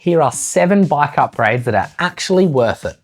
Here are 7 bike upgrades that are actually worth it.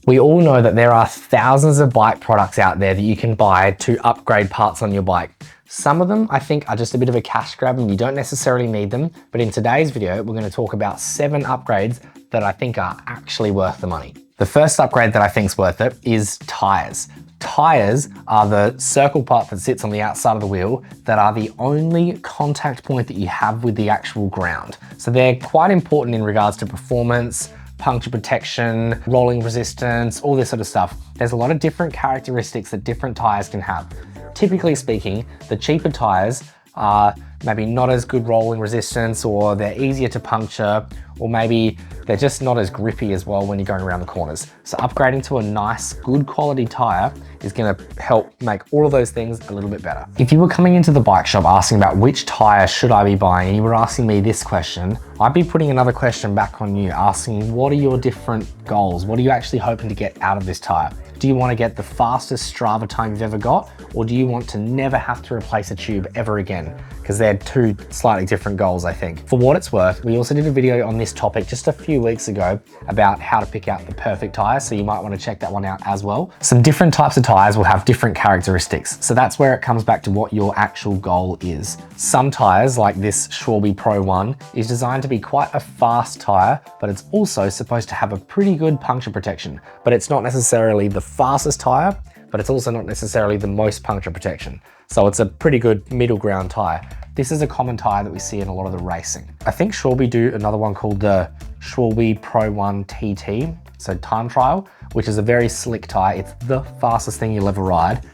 We all know that there are thousands of bike products out there that you can buy to upgrade parts on your bike. Some of them I think are just a bit of a cash grab and you don't necessarily need them, but in today's video, we're going to talk about 7 upgrades that I think are actually worth the money. The first upgrade that I think is worth it is tyres. Tyres are the circle part that sits on the outside of the wheel that are the only contact point that you have with the actual ground. So they're quite important in regards to performance, puncture protection, rolling resistance, all this sort of stuff. There's a lot of different characteristics that different tyres can have. Typically speaking, the cheaper tyres are maybe not as good rolling resistance, or they're easier to puncture, or maybe they're just not as grippy as well when you're going around the corners. So upgrading to a nice, good quality tyre is gonna help make all of those things a little bit better. If you were coming into the bike shop asking about which tyre should I be buying, and you were asking me this question, I'd be putting another question back on you, asking what are your different goals? What are you actually hoping to get out of this tyre? Do you want to get the fastest Strava time you've ever got? Or do you want to never have to replace a tube ever again? Because they're 2 slightly different goals, I think. For what it's worth, we also did a video on this topic just a few weeks ago about how to pick out the perfect tire, so you might want to check that one out as well. Some different types of tires will have different characteristics, so that's where it comes back to what your actual goal is. Some tires, like this Schwalbe Pro 1, is designed to be quite a fast tire, but it's also supposed to have a pretty good puncture protection. But it's not necessarily the fastest tire, but it's also not necessarily the most puncture protection. So it's a pretty good middle ground tire. This is a common tire that we see in a lot of the racing. I think Schwalbe do another one called the Schwalbe Pro 1 TT, so time trial, which is a very slick tire. It's the fastest thing you'll ever ride,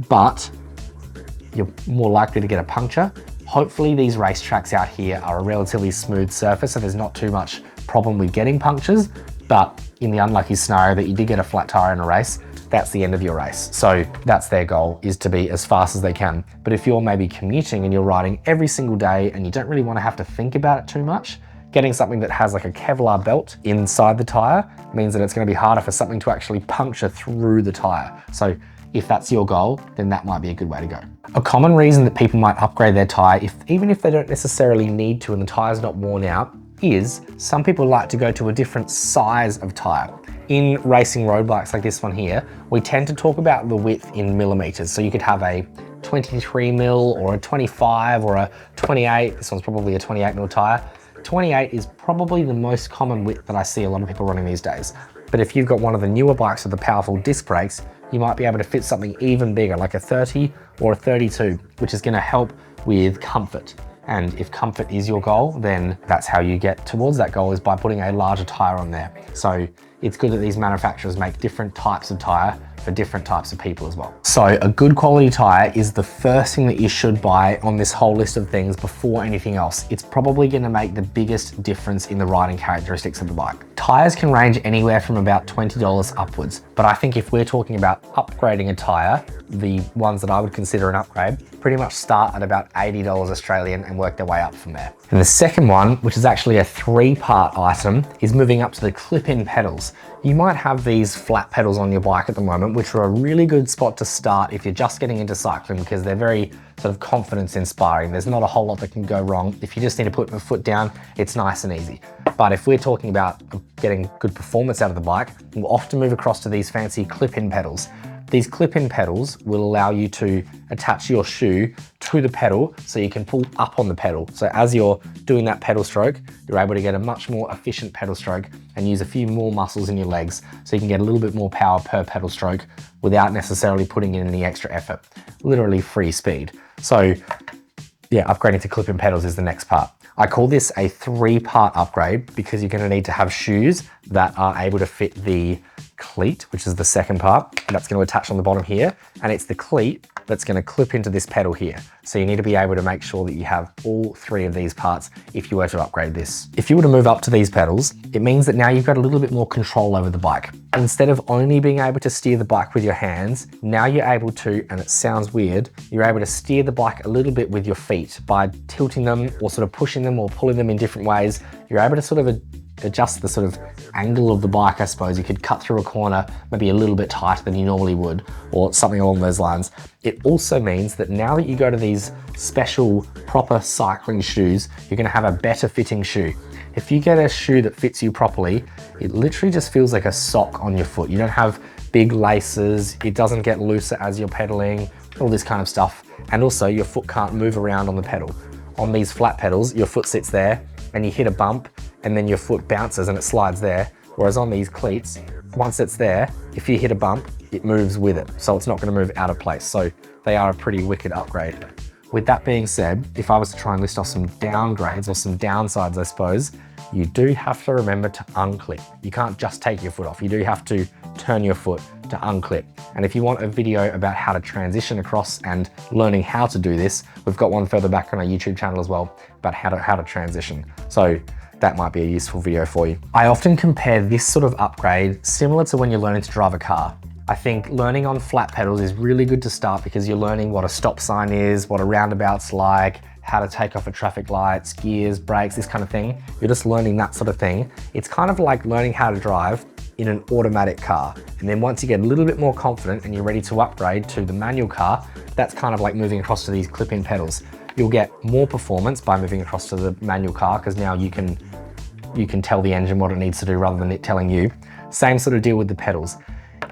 but you're more likely to get a puncture. Hopefully these racetracks out here are a relatively smooth surface, so there's not too much problem with getting punctures, but in the unlucky scenario that you did get a flat tire in a race, that's the end of your race. So that's their goal, is to be as fast as they can. But if you're maybe commuting and you're riding every single day and you don't really want to have to think about it too much, getting something that has like a Kevlar belt inside the tire means that it's going to be harder for something to actually puncture through the tire. So if that's your goal, then that might be a good way to go. A common reason that people might upgrade their tire, even if they don't necessarily need to and the tire's not worn out, is some people like to go to a different size of tire. In racing road bikes like this one here, we tend to talk about the width in millimeters. So you could have a 23 mil or a 25 or a 28. This one's probably a 28 mil tire. 28 is probably the most common width that I see a lot of people running these days. But if you've got one of the newer bikes with the powerful disc brakes, you might be able to fit something even bigger, like a 30 or a 32, which is gonna help with comfort. And if comfort is your goal, then that's how you get towards that goal, is by putting a larger tire on there. So it's good that these manufacturers make different types of tire for different types of people as well. So a good quality tire is the first thing that you should buy on this whole list of things before anything else. It's probably going to make the biggest difference in the riding characteristics of the bike. Tires can range anywhere from about $20 upwards, but I think if we're talking about upgrading a tire, the ones that I would consider an upgrade pretty much start at about $80 Australian and work their way up from there. And the second one, which is actually a 3-part item, is moving up to the clip-in pedals. You might have these flat pedals on your bike at the moment, which are a really good spot to start if you're just getting into cycling, because they're very sort of confidence inspiring. There's not a whole lot that can go wrong. If you just need to put the foot down, it's nice and easy. But if we're talking about getting good performance out of the bike, we'll often move across to these fancy clip-in pedals. These clip-in pedals will allow you to attach your shoe to the pedal so you can pull up on the pedal. So as you're doing that pedal stroke, you're able to get a much more efficient pedal stroke and use a few more muscles in your legs so you can get a little bit more power per pedal stroke without necessarily putting in any extra effort. Literally free speed. So yeah, upgrading to clip-in pedals is the next part. I call this a 3-part upgrade because you're going to need to have shoes that are able to fit the cleat, which is the second part, and that's going to attach on the bottom here, and it's the cleat that's going to clip into this pedal here. So you need to be able to make sure that you have all 3 of these parts if you were to upgrade this. If you were to move up to these pedals, it means that now you've got a little bit more control over the bike. Instead of only being able to steer the bike with your hands, now you're able to, and it sounds weird, you're able to steer the bike a little bit with your feet by tilting them or sort of pushing them or pulling them in different ways. You're able to sort of adjust the sort of angle of the bike, I suppose. You could cut through a corner maybe a little bit tighter than you normally would, or something along those lines. It also means that now that you go to these special proper cycling shoes, you're going to have a better fitting shoe. If you get a shoe that fits you properly, it literally just feels like a sock on your foot. You don't have big laces, it doesn't get looser as you're pedaling, all this kind of stuff. And also your foot can't move around on the pedal. On these flat pedals, your foot sits there and you hit a bump and then your foot bounces and it slides there. Whereas on these cleats, once it's there, if you hit a bump, it moves with it. So it's not gonna move out of place. So they are a pretty wicked upgrade. With that being said, if I was to try and list off some downgrades or some downsides, I suppose, you do have to remember to unclip. You can't just take your foot off. You do have to turn your foot to unclip. And if you want a video about how to transition across and learning how to do this, we've got one further back on our YouTube channel as well about how to transition. So that might be a useful video for you. I often compare this sort of upgrade similar to when you're learning to drive a car. I think learning on flat pedals is really good to start because you're learning what a stop sign is, what a roundabout's like, how to take off at traffic lights, gears, brakes, this kind of thing. You're just learning that sort of thing. It's kind of like learning how to drive in an automatic car. And then once you get a little bit more confident and you're ready to upgrade to the manual car, that's kind of like moving across to these clip-in pedals. You'll get more performance by moving across to the manual car because now you can tell the engine what it needs to do rather than it telling you. Same sort of deal with the pedals.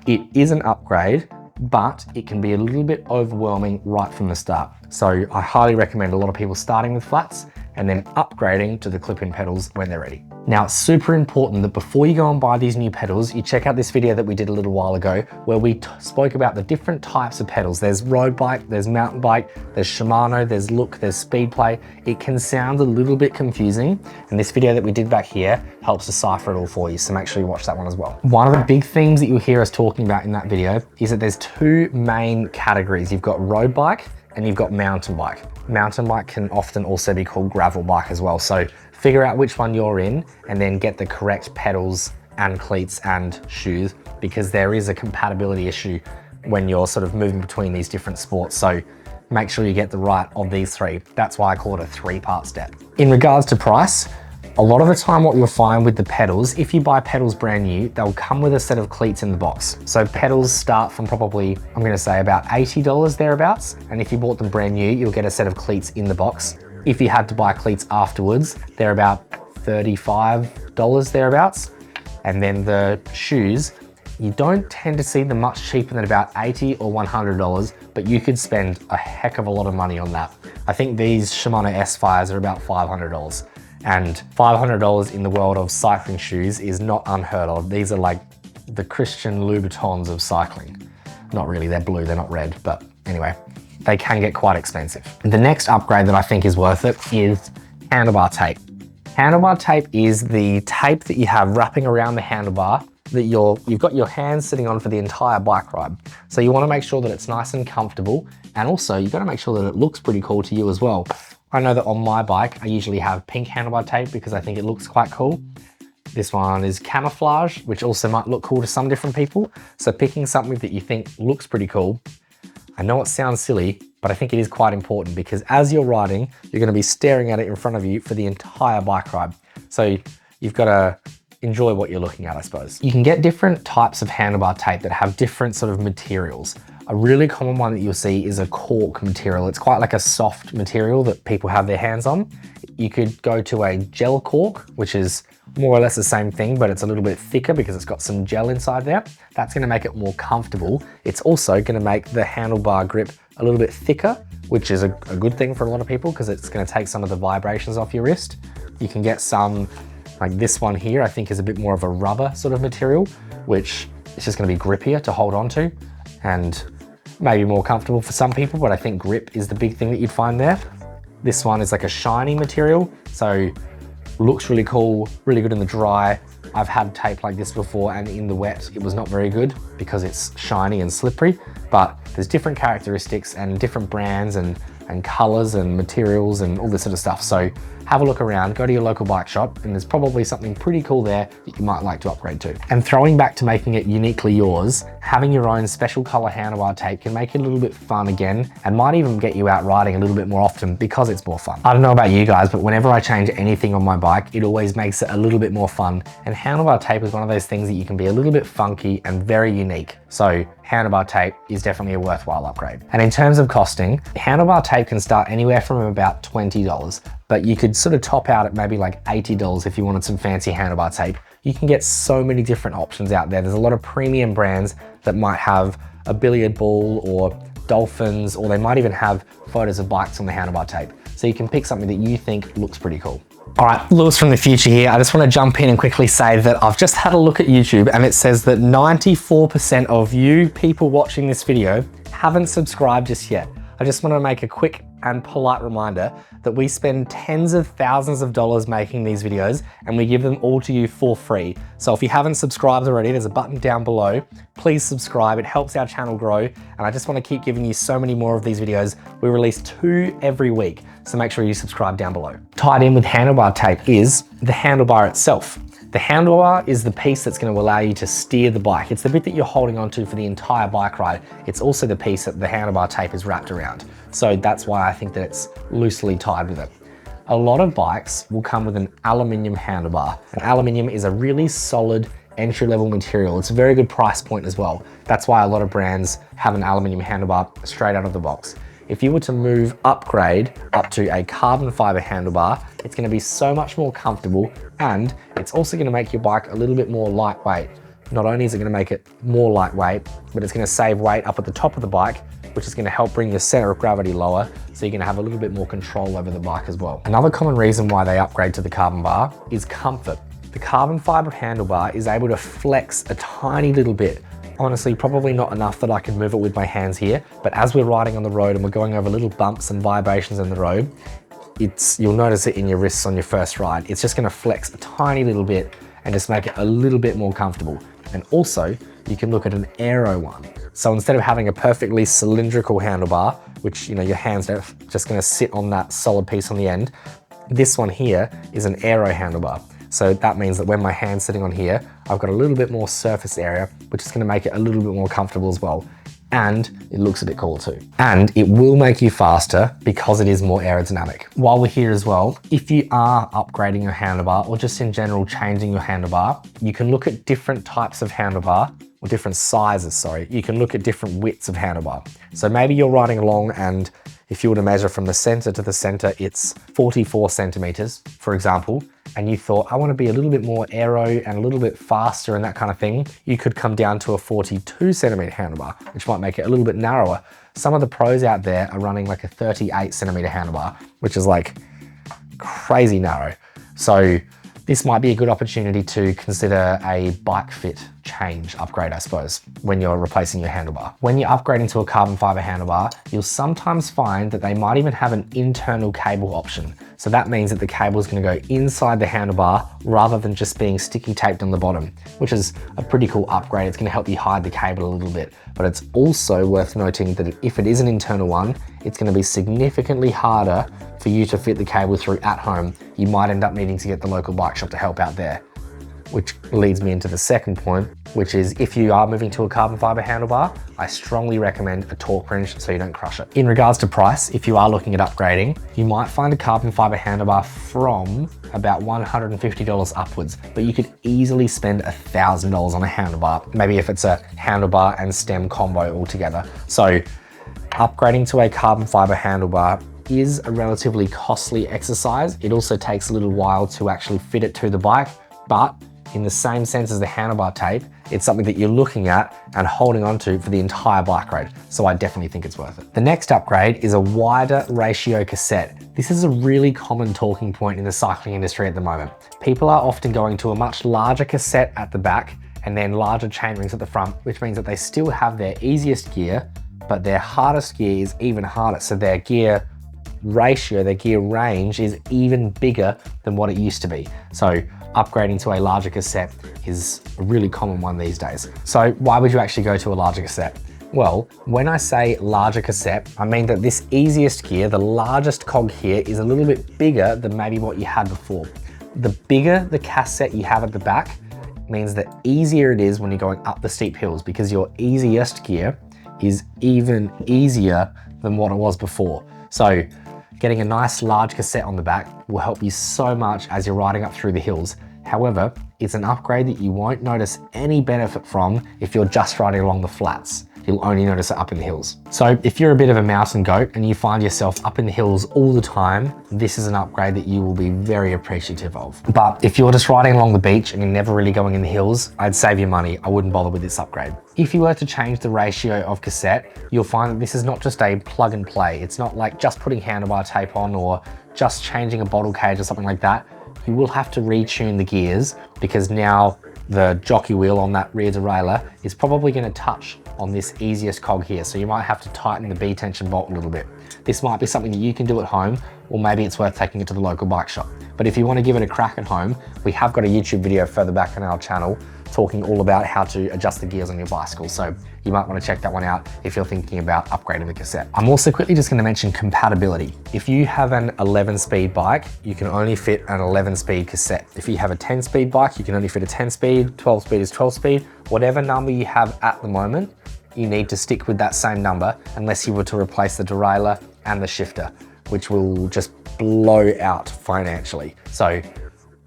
It is an upgrade, but it can be a little bit overwhelming right from the start. So I highly recommend a lot of people starting with flats and then upgrading to the clip-in pedals when they're ready. Now, it's super important that before you go and buy these new pedals, you check out this video that we did a little while ago where we spoke about the different types of pedals. There's road bike, there's mountain bike, there's Shimano, there's Look, there's Speedplay. It can sound a little bit confusing, and this video that we did back here helps decipher it all for you, so make sure you watch that one as well. One of the big themes that you'll hear us talking about in that video is that there's two main categories. You've got road bike and you've got mountain bike. Mountain bike can often also be called gravel bike as well. So figure out which one you're in and then get the correct pedals and cleats and shoes because there is a compatibility issue when you're sort of moving between these different sports. So make sure you get the right of these three. That's why I call it a three-part step. In regards to price, a lot of the time what you'll find with the pedals, if you buy pedals brand new, they'll come with a set of cleats in the box. So pedals start from probably, I'm gonna say about $80 thereabouts. And if you bought them brand new, you'll get a set of cleats in the box. If you had to buy cleats afterwards, they're about $35 thereabouts. And then the shoes, you don't tend to see them much cheaper than about $80 or $100, but you could spend a heck of a lot of money on that. I think these Shimano S-Fires are about $500. And $500 in the world of cycling shoes is not unheard of. These are like the Christian Louboutins of cycling. Not really, they're blue, they're not red, but anyway, they can get quite expensive. The next upgrade that I think is worth it is handlebar tape. Handlebar tape is the tape that you have wrapping around the handlebar that you've got your hands sitting on for the entire bike ride. So you wanna make sure that it's nice and comfortable, and also you've gotta make sure that it looks pretty cool to you as well. I know that on my bike, I usually have pink handlebar tape because I think it looks quite cool. This one is camouflage, which also might look cool to some different people. So picking something that you think looks pretty cool. I know it sounds silly, but I think it is quite important because as you're riding, you're gonna be staring at it in front of you for the entire bike ride. So you've gotta enjoy what you're looking at, I suppose. You can get different types of handlebar tape that have different sort of materials. A really common one that you'll see is a cork material. It's quite like a soft material that people have their hands on. You could go to a gel cork, which is more or less the same thing, but it's a little bit thicker because it's got some gel inside there. That's gonna make it more comfortable. It's also gonna make the handlebar grip a little bit thicker, which is a good thing for a lot of people because it's gonna take some of the vibrations off your wrist. You can get some, like this one here, I think is a bit more of a rubber sort of material, which is just gonna be grippier to hold on to and maybe more comfortable for some people, but I think grip is the big thing that you'd find there. This one is like a shiny material, so looks really cool, really good in the dry. I've had tape like this before and in the wet, it was not very good because it's shiny and slippery, but there's different characteristics and different brands and colors and materials and all this sort of stuff. So have a look around, go to your local bike shop, and there's probably something pretty cool there that you might like to upgrade to. And throwing back to making it uniquely yours, having your own special color handlebar tape can make it a little bit fun again, and might even get you out riding a little bit more often because it's more fun. I don't know about you guys, but whenever I change anything on my bike, it always makes it a little bit more fun. And handlebar tape is one of those things that you can be a little bit funky and very unique. So handlebar tape is definitely a worthwhile upgrade. And in terms of costing, handlebar tape can start anywhere from about $20, but you could sort of top out at maybe like $80 if you wanted some fancy handlebar tape. You can get so many different options out there. There's a lot of premium brands that might have a billiard ball or dolphins, or they might even have photos of bikes on the handlebar tape. So you can pick something that you think looks pretty cool. All right, Lewis from the future here. I just want to jump in and quickly say that I've just had a look at YouTube and it says that 94% of you people watching this video haven't subscribed just yet. I just want to make a quick and polite reminder that we spend tens of thousands of dollars making these videos and we give them all to you for free. So if you haven't subscribed already, there's a button down below. Please subscribe, it helps our channel grow. And I just want to keep giving you so many more of these videos. We release 2 every week, so make sure you subscribe down below. Tied in with handlebar tape is the handlebar itself. The handlebar is the piece that's going to allow you to steer the bike. It's the bit that you're holding onto for the entire bike ride. It's also the piece that the handlebar tape is wrapped around. So that's why I think that it's loosely tied with it. A lot of bikes will come with an aluminium handlebar. And aluminium is a really solid entry-level material. It's a very good price point as well. That's why a lot of brands have an aluminium handlebar straight out of the box. If you were to upgrade up to a carbon fiber handlebar, it's going to be so much more comfortable, and it's also going to make your bike a little bit more lightweight. Not only is it going to make it more lightweight, but it's going to save weight up at the top of the bike, which is going to help bring your center of gravity lower, so you're going to have a little bit more control over the bike as well. Another common reason why they upgrade to the carbon bar is comfort. The carbon fiber handlebar is able to flex a tiny little bit. Honestly, probably not enough that I can move it with my hands here, but as we're riding on the road and we're going over little bumps and vibrations in the road, you'll notice it in your wrists on your first ride. It's just gonna flex a tiny little bit and just make it a little bit more comfortable. And also, you can look at an aero one. So instead of having a perfectly cylindrical handlebar, which your hands are just gonna sit on that solid piece on the end, this one here is an aero handlebar. So that means that when my hand's sitting on here, I've got a little bit more surface area, which is going to make it a little bit more comfortable as well. And it looks a bit cooler too. And it will make you faster because it is more aerodynamic. While we're here as well, if you are upgrading your handlebar or just in general changing your handlebar, you can look at different types of handlebar, or different sizes, sorry. You can look at different widths of handlebar. So maybe you're riding along and if you were to measure from the center to the center, it's 44 centimeters, for example, and you thought, I want to be a little bit more aero and a little bit faster and that kind of thing, you could come down to a 42 centimeter handlebar, which might make it a little bit narrower. Some of the pros out there are running like a 38 centimeter handlebar, which is like crazy narrow. So this might be a good opportunity to consider a bike fit change upgrade, I suppose, when you're replacing your handlebar. When you're upgrading to a carbon fiber handlebar, you'll sometimes find that they might even have an internal cable option. So that means that the cable is going to go inside the handlebar rather than just being sticky taped on the bottom, which is a pretty cool upgrade. It's going to help you hide the cable a little bit, but it's also worth noting that if it is an internal one, it's going to be significantly harder for you to fit the cable through at home. You might end up needing to get the local bike shop to help out there. Which leads me into the second point, which is if you are moving to a carbon fiber handlebar, I strongly recommend a torque wrench so you don't crush it. In regards to price, if you are looking at upgrading, you might find a carbon fiber handlebar from about $150 upwards, but you could easily spend $1,000 on a handlebar, maybe if it's a handlebar and stem combo altogether. So upgrading to a carbon fiber handlebar is a relatively costly exercise. It also takes a little while to actually fit it to the bike, but in the same sense as the handlebar tape, it's something that you're looking at and holding onto for the entire bike ride. So I definitely think it's worth it. The next upgrade is a wider ratio cassette. This is a really common talking point in the cycling industry at the moment. People are often going to a much larger cassette at the back and then larger chainrings at the front, which means that they still have their easiest gear, but their hardest gear is even harder. So their gear ratio, their gear range is even bigger than what it used to be. So upgrading to a larger cassette is a really common one these days. So why would you actually go to a larger cassette? Well, when I say larger cassette, I mean that this easiest gear, the largest cog here, is a little bit bigger than maybe what you had before. The bigger the cassette you have at the back means that easier it is when you're going up the steep hills, because your easiest gear is even easier than what it was before. So getting a nice large cassette on the back will help you so much as you're riding up through the hills. However, it's an upgrade that you won't notice any benefit from if you're just riding along the flats. you'll only notice it up in the hills. So if you're a bit of a mountain goat and you find yourself up in the hills all the time, this is an upgrade that you will be very appreciative of. But if you're just riding along the beach and you're never really going in the hills, I'd save your money. I wouldn't bother with this upgrade. If you were to change the ratio of Cassette, you'll find that this is not just a plug and play. It's not like just putting handlebar tape on or just changing a bottle cage or something like that. You will have to retune the gears because now the jockey wheel on that rear derailleur is probably going to touch on this easiest cog here. So you might have to tighten the B tension bolt a little bit. This might be something that you can do at home, or maybe it's worth taking it to the local bike shop. But if you want to give it a crack at home, we have got a YouTube video further back on our channel talking all about how to adjust the gears on your bicycle. So you might want to check that one out if you're thinking about upgrading the Cassette. I'm also quickly just going to mention compatibility. If you have an 11-speed bike, you can only fit an 11-speed Cassette. If you have a 10-speed bike, you can only fit a 10-speed, 12-speed is 12-speed. Whatever number you have at the moment, you need to stick with that same number unless you were to replace the derailleur and the shifter, which will just blow out financially. So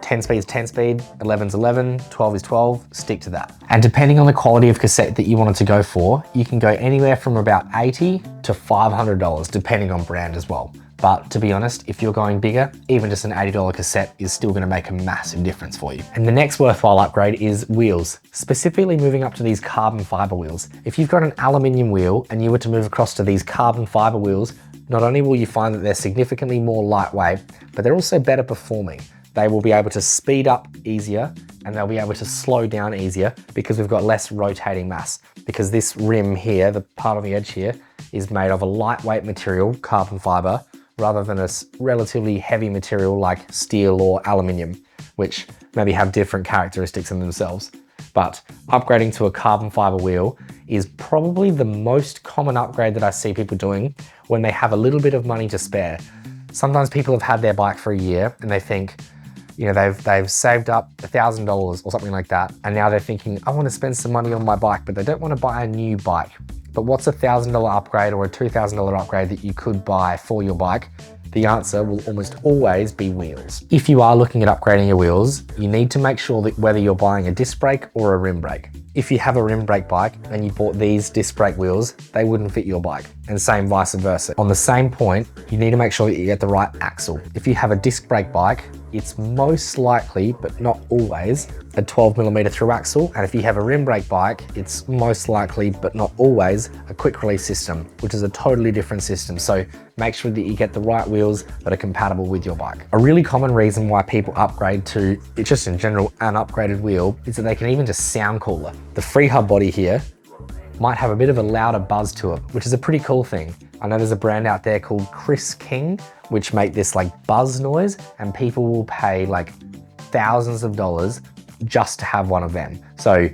10 speed is 10 speed, 11 is 11, 12 is 12, stick to that. And depending on the quality of Cassette that you wanted to go for, you can go anywhere from about $80 to $500, depending on brand as well. But to be honest, if you're going bigger, even just an $80 Cassette is still gonna make a massive difference for you. And the next worthwhile upgrade is wheels, specifically moving up to these carbon fiber wheels. If you've got an aluminium wheel and you were to move across to these carbon fiber wheels, not only will you find that they're significantly more lightweight, but they're also better performing. They will be able to speed up easier and they'll be able to slow down easier because we've got less rotating mass. Because this rim here, the part on the edge here, is made of a lightweight material, carbon fiber, rather than a relatively heavy material like steel or aluminium, which maybe have different characteristics in themselves. But upgrading to a carbon fiber wheel is probably the most common upgrade that I see people doing when they have a little bit of money to spare. Sometimes people have had their bike for a year and they think, you know, they've saved up $1,000 or something like that. And now they're thinking, I want to spend some money on my bike, but they don't want to buy a new bike. But what's a $1,000 upgrade or a $2,000 upgrade that you could buy for your bike? The answer will almost always be wheels. If you are looking at upgrading your wheels, you need to make sure that whether you're buying a disc brake or a rim brake. If you have a rim brake bike and you bought these disc brake wheels, they wouldn't fit your bike, and same vice versa. On the same point, you need to make sure that you get the right axle. If you have a disc brake bike, it's most likely, but not always, a 12mm through axle. And if you have a rim brake bike, it's most likely, but not always, a quick release system, which is a totally different system. So make sure that you get the right wheels that are compatible with your bike. A really common reason why people upgrade to, just in general, an upgraded wheel is that they can even just sound cooler. The free hub body here might have a bit of a louder buzz to it, which is a pretty cool thing. I know there's a brand out there called Chris King, which make this like buzz noise, and people will pay like thousands of dollars just to have one of them. So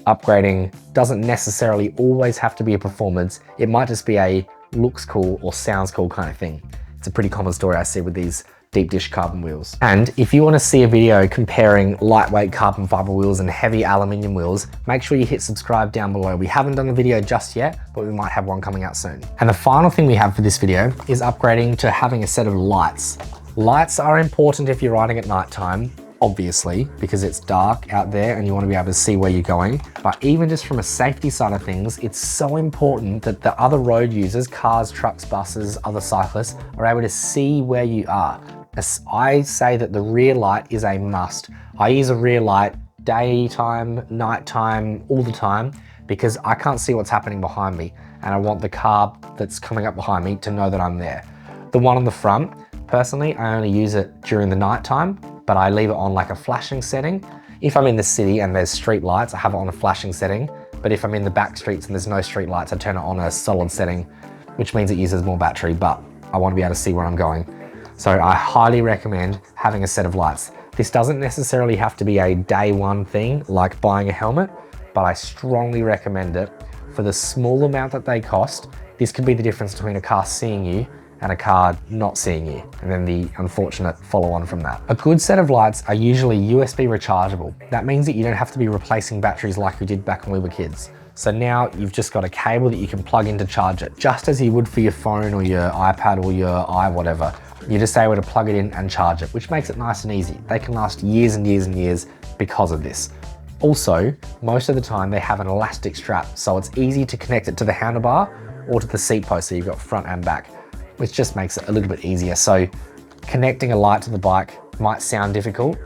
upgrading doesn't necessarily always have to be a performance. It might just be a looks cool or sounds cool kind of thing. It's a pretty common story I see with these deep dish carbon wheels. And if you want to see a video comparing lightweight carbon fiber wheels and heavy aluminium wheels, make sure you hit subscribe down below. We haven't done a video just yet, but we might have one coming out soon. And the final thing we have for this video is upgrading to having a set of lights. Lights are important if you're riding at nighttime, obviously, because it's dark out there and you want to be able to see where you're going. But even just from a safety side of things, it's so important that the other road users, cars, trucks, buses, other cyclists, are able to see where you are. I say that the rear light is a must. I use a rear light daytime, nighttime, all the time, because I can't see what's happening behind me. And I want the car that's coming up behind me to know that I'm there. The one on the front, personally, I only use it during the nighttime, but I leave it on like a flashing setting. If I'm in the city and there's street lights, I have it on a flashing setting. But if I'm in the back streets and there's no street lights, I turn it on a solid setting, which means it uses more battery, but I want to be able to see where I'm going. So I highly recommend having a set of lights. This doesn't necessarily have to be a day one thing like buying a helmet, but I strongly recommend it. For the small amount that they cost, this could be the difference between a car seeing you and a car not seeing you, and then the unfortunate follow on from that. A good set of lights are usually USB rechargeable. That means that you don't have to be replacing batteries like we did back when we were kids. So now you've just got a cable that you can plug in to charge it, just as you would for your phone or your iPad or your whatever. You're just able to plug it in and charge it, which makes it nice and easy. They can last years and years and years because of this. Also, most of the time they have an elastic strap, so it's easy to connect it to the handlebar or to the seat post, so you've got front and back, which just makes it a little bit easier. So connecting a light to the bike might sound difficult,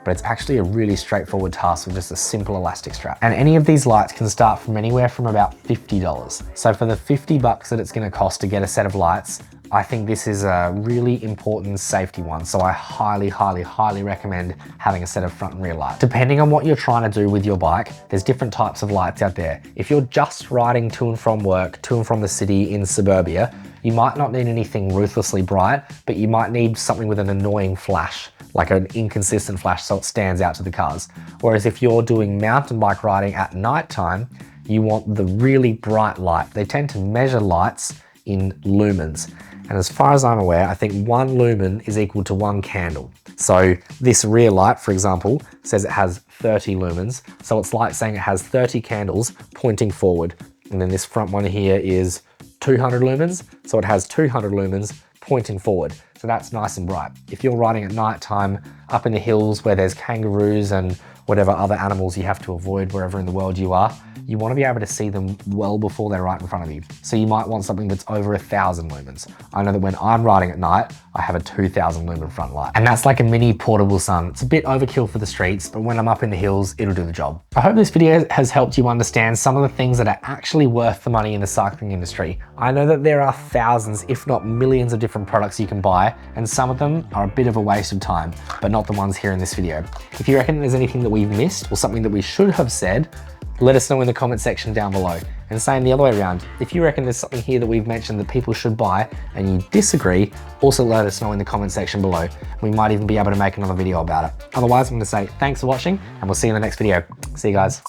but it's actually a really straightforward task with just a simple elastic strap. And any of these lights can start from anywhere from about $50. So for the 50 bucks that it's gonna cost to get a set of lights, I think this is a really important safety one. So I highly, highly, highly recommend having a set of front and rear lights. Depending on what you're trying to do with your bike, there's different types of lights out there. If you're just riding to and from work, to and from the city in suburbia, you might not need anything ruthlessly bright, but you might need something with an annoying flash, like an inconsistent flash so it stands out to the cars. Whereas if you're doing mountain bike riding at nighttime, you want the really bright light. They tend to measure lights in lumens. And as far as I'm aware, I think 1 lumen is equal to 1 candle. So this rear light, for example, says it has 30 lumens. So it's like saying it has 30 candles pointing forward. And then this front one here is 200 lumens. So it has 200 lumens pointing forward. So that's nice and bright. If you're riding at night time up in the hills where there's kangaroos and whatever other animals you have to avoid wherever in the world you are, you want to be able to see them well before they're right in front of you. So you might want something that's over 1,000 lumens. I know that when I'm riding at night, I have a 2,000 lumen front light. And that's like a mini portable sun. It's a bit overkill for the streets, but when I'm up in the hills, it'll do the job. I hope this video has helped you understand some of the things that are actually worth the money in the cycling industry. I know that there are thousands, if not millions of different products you can buy, and some of them are a bit of a waste of time, but not the ones here in this video. If you reckon there's anything that we've missed or something that we should have said, let us know in the comment section down below. And same the other way around. If you reckon there's something here that we've mentioned that people should buy and you disagree, also let us know in the comment section below. We might even be able to make another video about it. Otherwise, I'm gonna say thanks for watching and we'll see you in the next video. See you guys.